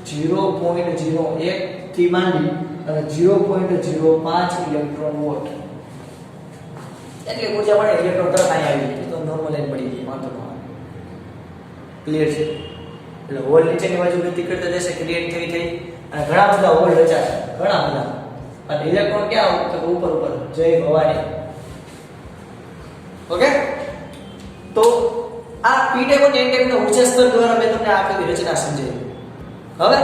0.01 થી માંડી અને 0.05 ઇલેક્ટ્રોન વોટ. એટલે ઊર્જા મળે ઇલેક્ટ્રોન તરત અહીંયા આવી જાય, તો નોર્મલ લાઈન પડી ગઈ, વાંધો ન આવે. ક્લિયર છે? એટલે હોલ નીચેની બાજુ ગતિ કરતા જશે, ક્રિએટ થઈ અને ઘણા બધા હોલ રચાશે, ઘણા બધા. અને ઇલેક્ટ્રોન ક્યાં આવે? તો ઉપર ઉપર, જય ભવાની. ઓકે, તો આ પી ટાઈપ અને એન ટાઈપના ઉચ્ચ સ્તર દ્વારા મેં તમને આખી રચના સમજાવી. હવે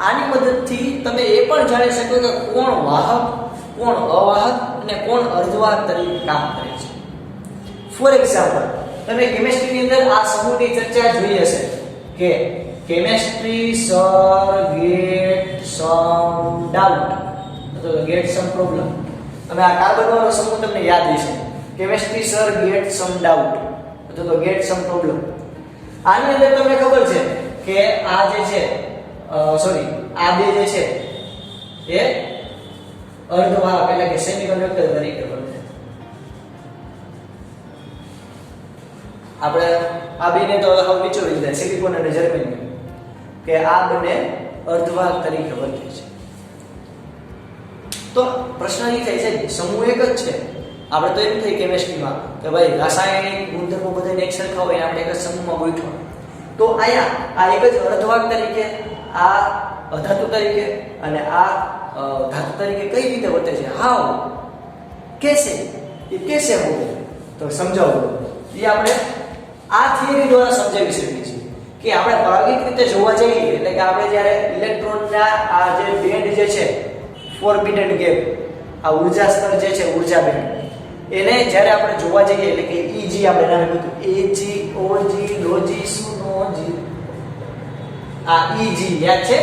આની મદદથી તમે એ પણ જાણી શકો કે કોણ વાહક, કોણ અવાહક અને કોણ અર્ધવાહક તરીકે કામ કરે છે. ફોર એક્ઝામ્પલ, તમે કેમિસ્ટ્રીની અંદર આ સમૂહની ચર્ચા જોઈ હશે કે કેમિસ્ટ્રી સર ગેટ સમ ડાઉટ અથવા ગેટ સમ પ્રોબ્લેમ. તમે આ કાર્બન વાળો સમૂહ તમને યાદ હશે, કેમિસ્ટ્રી સર ગેટ સમ ડાઉટ અથવા તો ગેટ સમ પ્રોબ્લેમ. આની અંદર તમને ખબર છે કે આ જે છે આ બે જે છે એ અર્ધવાહક એટલે કે સેમિકન્ડક્ટર તરીકે વર્તે. આપણે આ બેને તો હવે વિચારી લીધા, સિલિકોન અને જર્મેનિયમ, કે આ બંને અર્ધવાહક તરીકે વર્તે છે. તો પ્રશ્ન એ થાય છે સમૂહ એક જ છે. આપણે તો એમ થઈ કેમિસ્ટ્રીમાં કે ભાઈ રાસાયણિક ગુણધર્મો બધાને એક સરખા હોય, આપણે એક જ સમૂહમાં ગોઠવા. તો અહીંયા આ એક જ અર્ધવાહક તરીકે, આ અધાતુ તરીકે અને આ ધાતુ તરીકે કઈ રીતે વર્તે છે? હાઉ, કેસે, એ કેસે હોય તો સમજાવો. એ આપણે આ થિયરી દ્વારા સમજાવી શકીએ છીએ કે આપણે પ્રાયોગિક રીતે જોવા જઈએ એટલે કે આપણે જ્યારે ઇલેક્ટ્રોનના આ જે બેન્ડ જે છે ફોરબિડન ગેપ, આ ઉર્જા સ્તર જે છે ઉર્જા બેન્ડ એને જ્યારે આપણે જોવા જઈએ એટલે કે ઈજી આપણે નામે કીધું એજી ઓજી લોજી સુનોજી આ ઈજી યાદ છે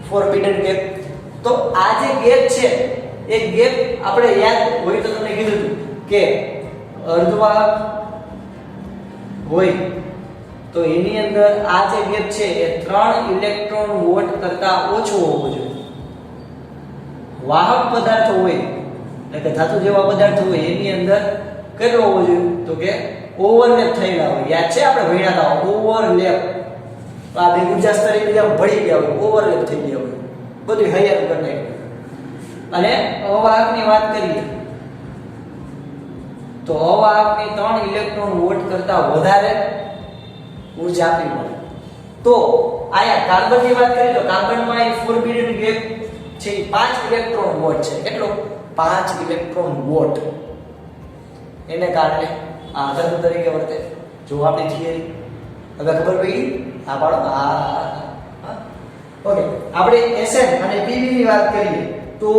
ફોરબિડન ગેપ તો આ જે ગેપ છે એ ગેપ આપણે યાદ હોય તો તમને કીધું હતું કે અર્ધવાહક હોય તો એની અંદર આ જે ગેપ છે એ 3 ઇલેક્ટ્રોન વોલ્ટ કરતા ઓછો હોવો જોઈએ વાહક પદાર્થ હોય એટલે કે ધાતુ જેવા પદાર્થ હોય એની અંદર કેટલો હોવો જોઈએ તો કે ઓવરલેપ થયેલા હોય યાદ છે આપણે ભણ્યા હતા ઓવરલેપ આ બે ઉર્જા સ્તર એકબીજા ભળી ગયા હોય ઓવરલેપ થઈ ગયા હોય બધું હૈયાર કરી નાખ્યું અને અવાહકની વાત કરીએ તો અવાહકની 3 ઇલેક્ટ્રોન વોલ્ટ કરતા વધારે ઊર્જા આપવી પડે તો આયા કાર્બનની વાત કરીએ તો કાર્બનમાં એ ફોરબિડન ગેપ છે 5 ઇલેક્ટ્રોન વોલ્ટ છે કેટલો 5 ઇલેક્ટ્રોન વોલ્ટ એને કારણે આ ધાતુ તરીકે વર્તે જો આપણી થિયરી હવે ખબર પડી આ પાડો ઓકે આપણે Sn અને Pb ની વાત કરીએ તો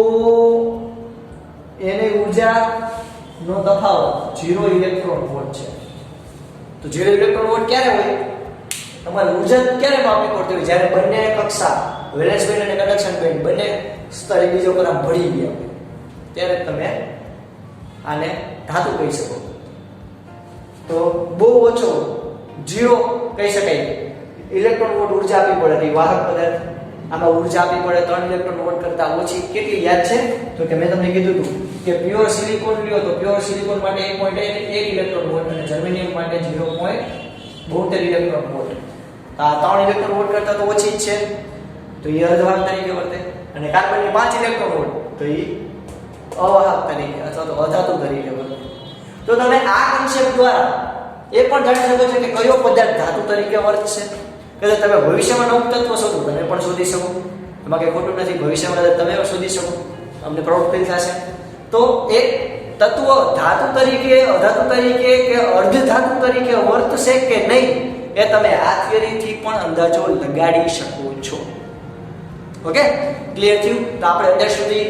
એને ઊર્જા નો તફાવત 0 ઇલેક્ટ્રોન વોલ્ટ છે તો 0 ઇલેક્ટ્રોન વોલ્ટ ક્યારે હોય તમારે ઊર્જા ક્યારે માપવી પડતી હોય જ્યારે બંને કક્ષા વેલેન્સ બેન્ડ અને કન્ડક્શન બેન્ડ બંને સ્તર એકબીજા ઉપર ભળી ગયા હોય ત્યારે તમે આને ધાતુ કહી શકો તો બહુ ઓછો 0 કહી શકાય ઇલેક્ટ્રોન વોલ્ટ ઊર્જા આપવી પડે વાહક પદાર્થ આમાં ઊર્જા આપવી પડે 3 ઇલેક્ટ્રોન વોલ્ટ કરતા ઓછી કેટલી યાદ છે તો કે મેં તમને કીધું હતું કે પ્યોર સિલિકોન લ્યો તો પ્યોર સિલિકોન માટે 1.1 ઇલેક્ટ્રોન વોલ્ટ અને જર્મેનિયમ માટે 0.72 ઇલેક્ટ્રોન વોલ્ટ આ 3 ઇલેક્ટ્રોન વોલ્ટ કરતા તો ઓછી જ છે તો એ અર્ધવાહક તરીકે વર્તે અને કાર્બનની 5 ઇલેક્ટ્રોન વોલ્ટ તો એ અવાહક તરીકે અથવા તો અધાતુ તરીકે વર્તે તો તમે આ કન્સેપ્ટ દ્વારા એ પણ જાણી શકો છો કે કયો પદાર્થ ધાતુ તરીકે વર્તશે કદાચ તમે ભવિષ્યમાં નવું તત્વ શોધો તમે પણ શોધી શકો એમાં કંઈ ખોટું નથી ભવિષ્યમાં તમે શોધી શકો અમને પ્રાઉડ ફીલ થશે તો એક તત્વ ધાતુ તરીકે અધાતુ તરીકે કે અર્ધ ધાતુ તરીકે વર્તશે કે નહીં એ તમે આ થિયરીથી પણ અંદાજો લગાડી શકો છો ઓકે ક્લિયર થયું તો આપણે અત્યાર સુધી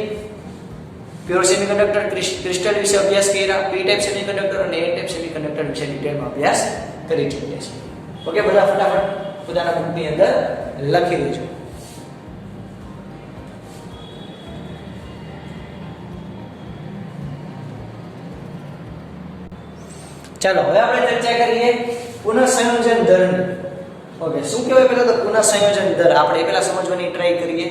પ્યોર સેમિકન્ડક્ટર ક્રિસ્ટલ વિશે અભ્યાસ કર્યા પી ટાઈપ સેમિકન્ડક્ટર અને એન ટાઈપ સેમિકન્ડક્ટર વિશે ડિટેલમાં અભ્યાસ કરી ચૂક્યા છીએ ઓકે બધા ફટાફટ પોતાના બુકની અંદર લખી દેજો ચાલો હવે આપણે ચર્ચા કરીએ પુનઃસંયોજન દરની ઓકે શું કહેવાય પહેલા તો પુનઃસંયોજન દર આપણે પહેલા સમજવાની ટ્રાય કરીએ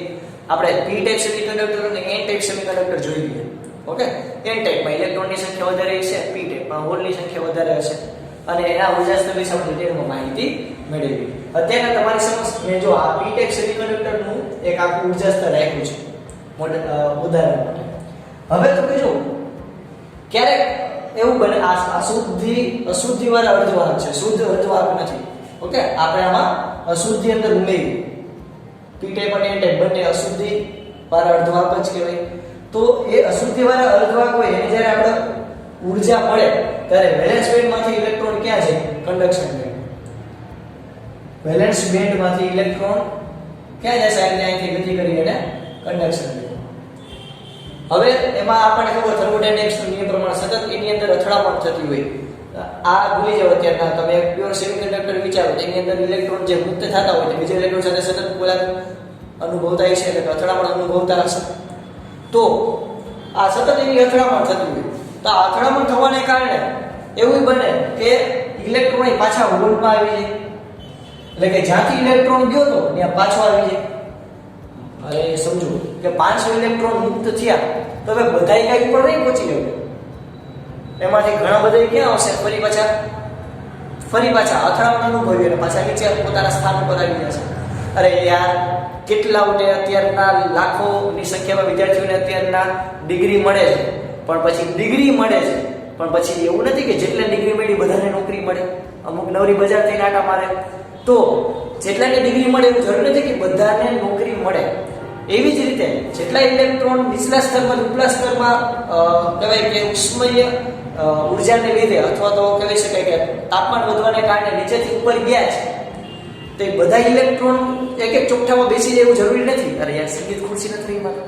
આપણે પી ટાઈપ સેમિકન્ડક્ટર અને એન ટાઈપ સેમિકન્ડક્ટર જોઈ લઈએ ઓકે એન ટાઈપમાં ઇલેક્ટ્રોનની સંખ્યા વધારે હશે પી ટાઈપમાં હોલની સંખ્યા વધારે હશે અને એના ઉર્જા સ્તર વિશે આપણે ડિટેલમાં માહિતી મેળવી અત્યારે તમારી સમક્ષ મેં જો આ પી ટાઈપ સેમિકન્ડક્ટરનું એક આખું ઉર્જા સ્તર રાખ્યું છે ઉદાહરણ માટે હવે તો કે જો ક્યારેક એવું બને આ અશુદ્ધિ વાળા અર્ધવાહક છે શુદ્ધ અર્ધવાહક નથી ઓકે આપણે આમાં અશુદ્ધિ અંદર ઉમેરી પી ટાઈપ અને એન ટાઈપ બંને અશુદ્ધિ વાળા અર્ધવાહક જ કહેવાય તો એ અશુદ્ધિ વાળા અર્ધવાહક હોય એને જ્યારે આપણે ઊર્જા મળે ત્યારે વેલેન્સ બેન્ડમાંથી ઇલેક્ટ્રોન ક્યાં છે કન્ડક્શન બેન્ડ વેલેન્સ બેન્ડમાંથી ઇલેક્ટ્રોન ક્યાં જશે અહીંથી ગતિ કરી અને કન્ડક્શન બેન્ડ હવે એમાં આપણને ખબર થર્મોડાયનેમિક્સનો નિયમ પ્રમાણે સતત એની અંદર અથડામણ થતી હોય આ ભૂલી જાવ અત્યારના તમે પ્યોર સેમિકન્ડક્ટર વિચારો તેની અંદર ઇલેક્ટ્રોન જે મુક્ત થતા હોય તે બીજા ઇલેક્ટ્રોન સાથે સતત પોલાર અનુભવતા છે એટલે અથડામણ અનુભવતા હશે તો આ સતત એની અથડામણ થતી હોય તો આ અથડામણ થવાને કારણે એવું બને કે ઇલેક્ટ્રોન પાછા હોલમાં આવી જાય એટલે કે જ્યાંથી ઇલેક્ટ્રોન ગયો તો ત્યાં પાછો આવી જાય અરે સમજો કે 500 ઇલેક્ટ્રોન મુક્ત થયા તો હવે બધાય કઈ ઉપર નહીં પહોંચી ગયો એમાંથી ઘણા બધા ક્યાં આવશે ફરી પાછા અથડામણ અનુભવી અને પાછા નીચે પોતાના સ્થાન પર આવી જશે અરે યાર કેટલા ઉઠે અત્યારના લાખોની સંખ્યામાં વિદ્યાર્થીઓને અત્યારના ડિગ્રી મળે છે પણ પછી એવું નથી કે જેટલા ડિગ્રી મળી બધાને નોકરી મળે અમુક નવરી બજાર થઈને આટા મારે તો જેટલાને ડિગ્રી મળે એવું જરૂર નથી કે બધાને નોકરી મળે એવી જ રીતે જેટલા ઇલેક્ટ્રોન નીચલા સ્તરમાં ઉપલા સ્તરમાં કહેવાય કે ઉષ્મય ઉર્જાને લીધે અથવા તો કહી શકાય કે તાપમાન વધવાને કારણે નીચેથી ઉપર ગયા છે તો બધા ઇલેક્ટ્રોન એક ચોકઠામાં બેસી જાય એવું જરૂરી નથી અરે યાર સંગીત ખુરશી નથી રહી માત્ર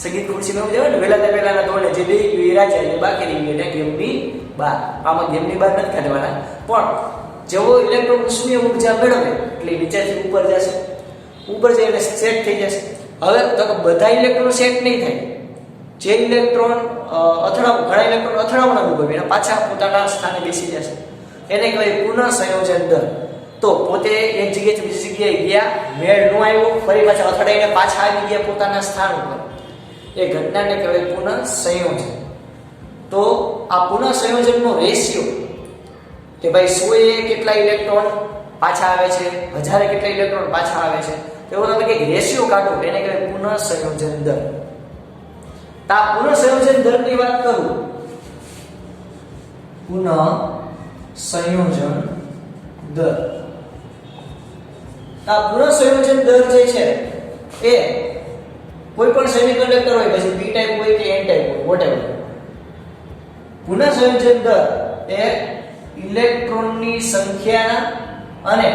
સંગીત ખુરશીમાં એવું જવાય ને વહેલા તે પહેલાના ધોરણે જે દઈ ગયું એ રાજા એટલે બાકી રહી ગયું એટલે ગેમની બહાર. આમાં ગેમની બહાર નથી કાઢવાના, પણ જેવો ઇલેક્ટ્રોન ઉષ્મીય ઉર્જા મેળવે એટલે નીચેથી ઉપર જશે, ઉપર જઈ એટલે સેટ થઈ જશે. હવે તો બધા ઇલેક્ટ્રોન સેટ નહીં થાય, જે ઇલેક્ટ્રોન ઘણા ઇલેક્ટ્રોન અથડામણ અનુભવે એના પાછા પોતાના સ્થાને બેસી જશે, એને કહેવાય પુનઃ સંયોજન દર. તો પોતે એક જગ્યાએથી બીજી જગ્યાએ ગયા, મેળ ન આવ્યો, ફરી પાછા અથડાઈને પાછા આવી ગયા પોતાના સ્થાન ઉપર, એ ઘટનાને કહેવાય પુનઃ સંયોજન. તો આ પુનઃ સંયોજનનો રેશિયો કે ભાઈ 100 કેટલા ઇલેક્ટ્રોન પાછા આવે છે, 1000 કેટલા ઇલેક્ટ્રોન પાછા આવે છે, એવો તમે કંઈક રેશિયો કાઢો, એને કહેવાય પુનઃ સંયોજન દર. તો આ પુનઃ સંયોજન દરની વાત કરું, પુનઃ સંયોજન દર. આ પુનઃ સંયોજન દર જે છે એ કોઈ પણ સેમિકન્ડક્ટર હોય, પછી p ટાઈપ હોય કે n ટાઈપ હોય, વોટેવર, પુનઃ સંયોજન દર એ ઇલેક્ટ્રોનની સંખ્યાના અને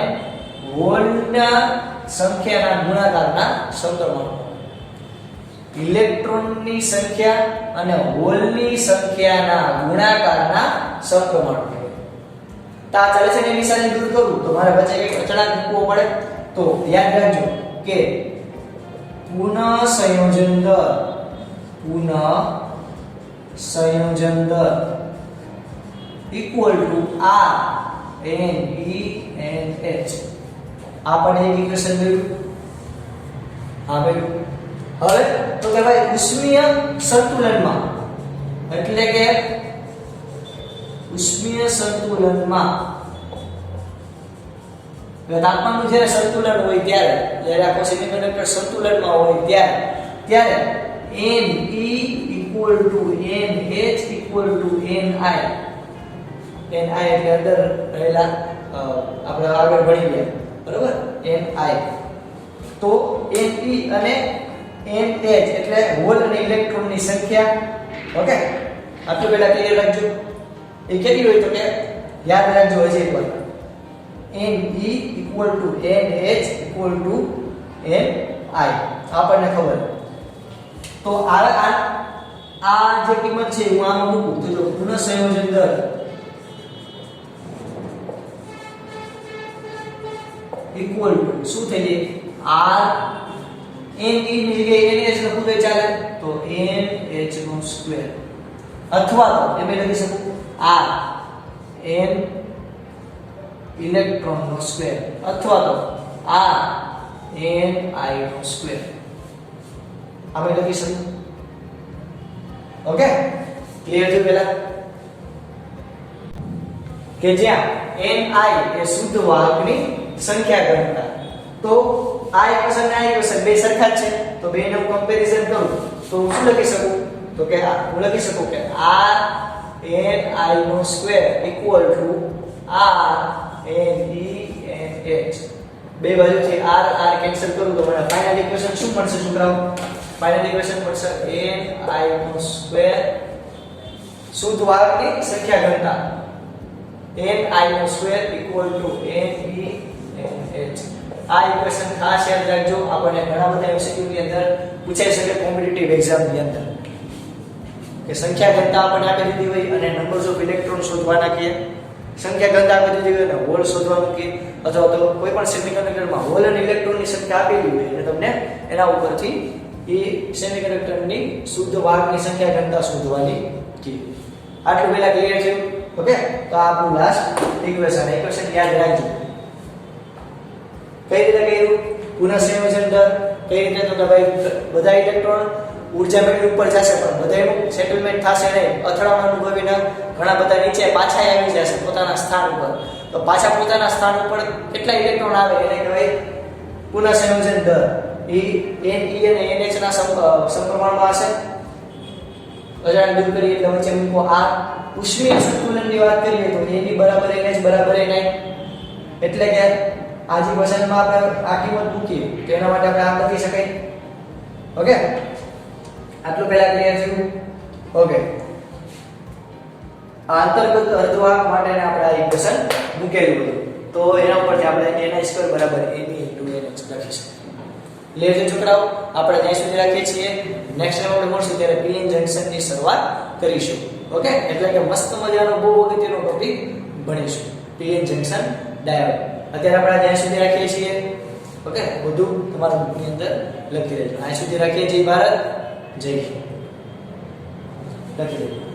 હોલના સંખ્યાના ગુણાકારના સમપ્રમાણમાં. ઇલેક્ટ્રોનની સંખ્યા અને હોલની સંખ્યાના ગુણાકારના સમપ્રમાણમાં. તો આ ચાલે છે ને નિશાની દૂર કરું તો મારે વચ્ચે એક અચળાંક મૂકવો પડે, તો યાદ રાખજો કે પુનઃ સંયોજન દર, પુનઃ સંયોજન દર equal to R n e n h. આપણે એક ઇક્વેશન મેળવ્યું, હા મેળવ્યું. હવે તો કે ભાઈ ઉષ્મીય સંતુલનમાં, એટલે કે ઉષ્મીય સંતુલનમાં તાપમાનનું જ્યારે સંતુલન હોય ત્યારે, જ્યારે આખો સેમિકન્ડક્ટર સંતુલનમાં હોય ત્યારે n e equal to n h equal to n i. ni એટલે અંદર રહેલા આપણે આગળ ભણી ગયા, બરાબર, ni. તો ne અને nh એટલે હોલ અને ઇલેક્ટ્રોનની સંખ્યા. ઓકે, આટલું પહેલા ક્લિયર રાખજો. એ કેટલી હોય તો કે યાદ રાખજો હજી એકવાર, ne equal to nh equal to ni, આપણને ખબર. તો આ જે કિંમત છે હું આમાં મૂકું તો જો પુનઃ સંયોજન દર ઇક્વલ ટુ શું થઈ જાય, r n e ની જગ્યાએ n h લખું તો ચાલે, તો n h નો સ્ક્વેર, અથવા તો એમ લખી શકું r n ઇલેક્ટ્રોન નો સ્ક્વેર, અથવા તો r n i નો સ્ક્વેર આપણે લખી શકું. ઓકે, ક્લિયર છે પહેલા કે જ્યાં ni એ શુદ્ધ વાહકની સંખ્યા ઘનતા, તો આ ઇક્વેશન ને આ ઇક્વેશન બે સરખા જ છે, તો બેનું કમ્પેરીઝન કરું તો હું શું લખી શકું, તો કે હું લખી શકું કે r n i નો square equal to r n e n h. બે બાજુથી r કેન્સલ કરું તો મને ફાઇનલ ઇક્વેશન શું મળશે છોકરાઓ? ફાઇનલ ઇક્વેશન મળશે n i નો સ્ક્વેર શુદ્ધ વાહકની સંખ્યા ઘનતા n i નો square equal to n e n h. આ ઇક્વેશન ખાસ યાદ રાખજો, આપણને ઘણા બધા એમસીક્યુ ની અંદર પૂછાઈ શકે કોમ્પિટિટિવ એક્ઝામ ની અંદર, કે સંખ્યા ઘનતા આપણને આપી દીધી હોય અને નંબર્સ ઓફ ઇલેક્ટ્રોન શોધવાના કે સંખ્યા ઘનતા આપી દીધી હોય અને હોલ શોધવાનું કે, અથવા તો કોઈ પણ સેમિકન્ડક્ટરમાં હોલ અને ઇલેક્ટ્રોનની સંખ્યા આપેલી હોય અને તમને એના ઉપરથી એ સેમિકન્ડક્ટરની શુદ્ધ વાહકની સંખ્યા ઘનતા શોધવાની કે. આટલું પહેલા ક્લિયર છે? ઓકે, તો આ આપણું લાસ્ટ ઇક્વેશન યાદ રાખજો. કઈ રીતે કર્યું પુનઃ સંયોજન દર? કઈ રીતે તો કે ભાઈ બધા ઇલેક્ટ્રોન ઊર્જા મેળવી ઉપર જશે પણ બધાનું સેટલમેન્ટ થશે નહીં, અથડામણ અનુભવીને ઘણા બધા નીચે પાછા આવી જશે પોતાના સ્થાન ઉપર. તો પાછા પોતાના સ્થાન ઉપર કેટલા ઇલેક્ટ્રોન આવે એને કહેવાય પુનઃ સંયોજન દર. એ ne અને nh ના સમપ્રમાણમાં હશે. અજાણ દૂર કરી એટલે વચ્ચે મૂકો r. ઉષ્મીય સંતુલનની વાત કરીએ તો a બરાબર nh બરાબર ni, એટલે કે આજી વચનમાં આપણે આ કિંમત મૂકીએ તો એના માટે આપણે આ લખી શકાય. ઓકે, આટલું પહેલા ક્લિયર છે? ઓકે, અંતર્ગત અર્ધવાહક માટે આપણે આ ઇક્વેશન મૂકેલું હતું, તો એના ઉપરથી આપણે ni² બરાબર ne * nh લખી શકીએ. લેજો છોકરાઓ, આપણે ત્યાં સુધી રાખીએ છીએ. નેક્સ્ટ ટાઈમ આપણે મળશું ત્યારે પીએન જંકશન ની શરૂઆત કરીશું. ઓકે, એટલે કે મસ્ત મજાનો બહુ અગત્યનો ટોપિક ભણીશું, પીએન જંકશન ડાયોડ. અત્યારે આપણે ત્યાં સુધી રાખીએ છીએ. ઓકે, બધું તમારા બુકની અંદર લખી દેજો. અહીં સુધી રાખીએ. જય ભારત, જય હિન્દ લખી દેજો.